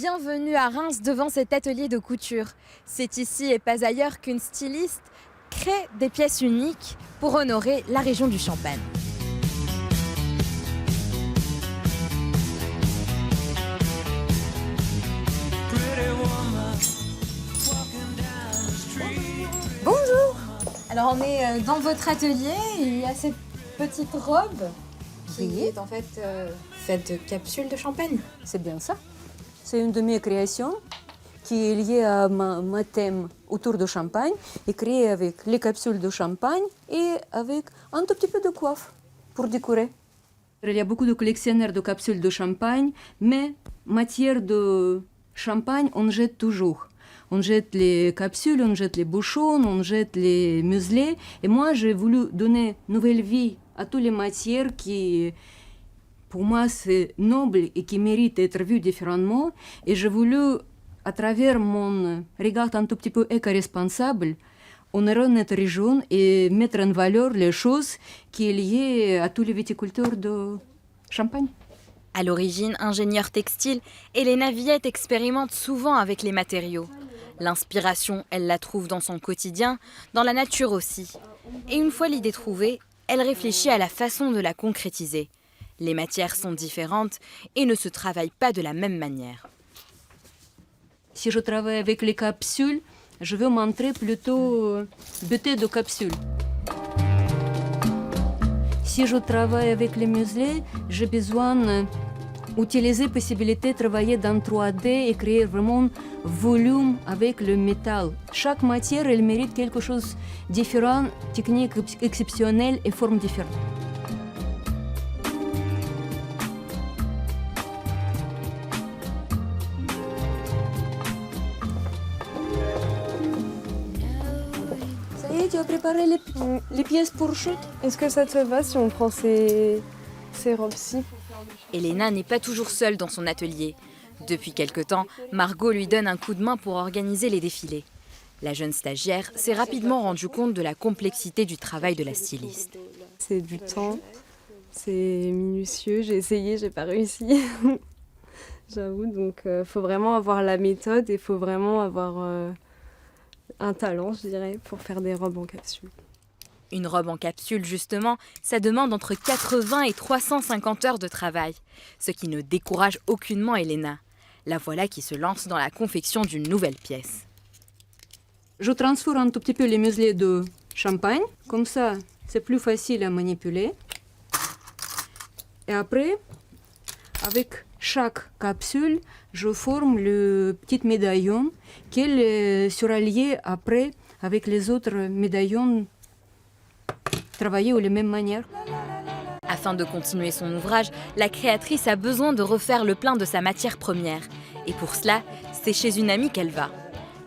Bienvenue à Reims devant cet atelier de couture. C'est ici et pas ailleurs qu'une styliste crée des pièces uniques pour honorer la région du Champagne. Bonjour! Alors on est dans votre atelier et il y a cette petite robe qui est en fait faite de capsules de champagne. C'est bien ça. C'est une de mes créations qui est liée à ma thème autour de champagne et créée avec les capsules de champagne et avec un tout petit peu de coiffe pour décorer. Il y a beaucoup de collectionneurs de capsules de champagne, mais matière de champagne, on jette toujours. On jette les capsules, on jette les bouchons, on jette les muselets. Et moi, j'ai voulu donner nouvelle vie à toutes les matières qui, pour moi, c'est noble et qui méritent d'être vues différemment. Et j'ai voulu, à travers mon regard un tout petit peu éco-responsable, honorer notre région et mettre en valeur les choses qui sont liées à tous les viticulteurs de Champagne. À l'origine ingénieure textile, Elena Villette expérimente souvent avec les matériaux. L'inspiration, elle la trouve dans son quotidien, dans la nature aussi. Et une fois l'idée trouvée, elle réfléchit à la façon de la concrétiser. Les matières sont différentes et ne se travaillent pas de la même manière. Si je travaille avec les capsules, je veux montrer plutôt beauté de capsules. Si je travaille avec les muselets, j'ai besoin d'utiliser la possibilité de travailler dans 3D et créer vraiment volume avec le métal. Chaque matière, elle mérite quelque chose de différent, technique exceptionnelle et forme différente. Tu as préparé les pièces pour chute. Est-ce que ça te va si on prend ces robes-ci? Elena n'est pas toujours seule dans son atelier. Depuis quelque temps, Margot lui donne un coup de main pour organiser les défilés. La jeune stagiaire s'est rapidement rendue compte de la complexité du travail de la styliste. C'est du temps, c'est minutieux, j'ai essayé, j'ai pas réussi. J'avoue, donc faut vraiment avoir la méthode et faut vraiment avoir un talent, je dirais, pour faire des robes en capsule. Une robe en capsule, justement, ça demande entre 80 et 350 heures de travail, ce qui ne décourage aucunement Elena. La voilà qui se lance dans la confection d'une nouvelle pièce. Je transfère un tout petit peu les muselets de champagne, comme ça c'est plus facile à manipuler. Et après, avec chaque capsule, je forme le petit médaillon qui sera lié après avec les autres médaillons travaillés de la même manière. Afin de continuer son ouvrage, la créatrice a besoin de refaire le plein de sa matière première. Et pour cela, c'est chez une amie qu'elle va.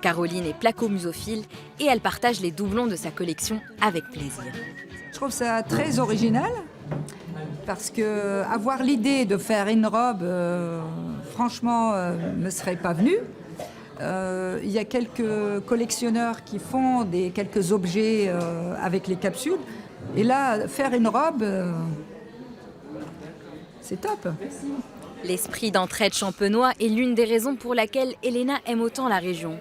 Caroline est placomusophile et elle partage les doublons de sa collection avec plaisir. Je trouve ça très original parce que avoir l'idée de faire une robe, franchement, ne serait pas venue. Il y a quelques collectionneurs qui font quelques objets avec les capsules. Et là, faire une robe, c'est top. L'esprit d'entraide champenois est l'une des raisons pour laquelle Elena aime autant la région.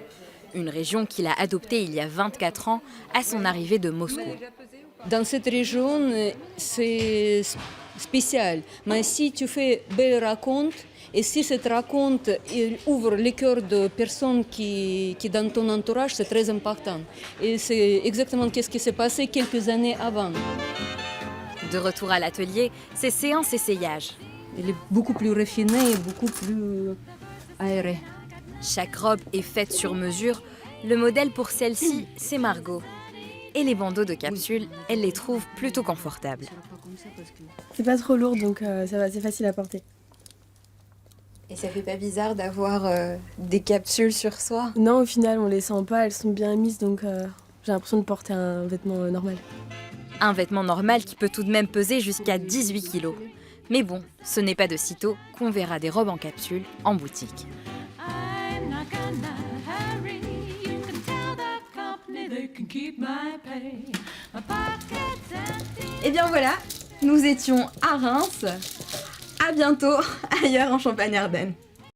Une région qu'il a adoptée il y a 24 ans à son arrivée de Moscou. Dans cette région, c'est spécial. Mais si tu fais belle raconte, et si cette raconte ouvre le cœur de personnes qui dans ton entourage, c'est très important. Et c'est exactement ce qui s'est passé quelques années avant. De retour à l'atelier, c'est séance essayage. Elle est beaucoup plus raffinée et beaucoup plus aérée. Chaque robe est faite sur mesure. Le modèle pour celle-ci, c'est Margot. Et les bandeaux de capsule, elle les trouve plutôt confortables. C'est pas trop lourd, donc ça va, c'est facile à porter. Et ça fait pas bizarre d'avoir des capsules sur soi? Non, au final, on les sent pas, elles sont bien mises, donc j'ai l'impression de porter un vêtement normal. Un vêtement normal qui peut tout de même peser jusqu'à 18 kilos. Mais bon, ce n'est pas de sitôt qu'on verra des robes en capsule en boutique. Et bien voilà, nous étions à Reims. À bientôt ailleurs en Champagne-Ardenne.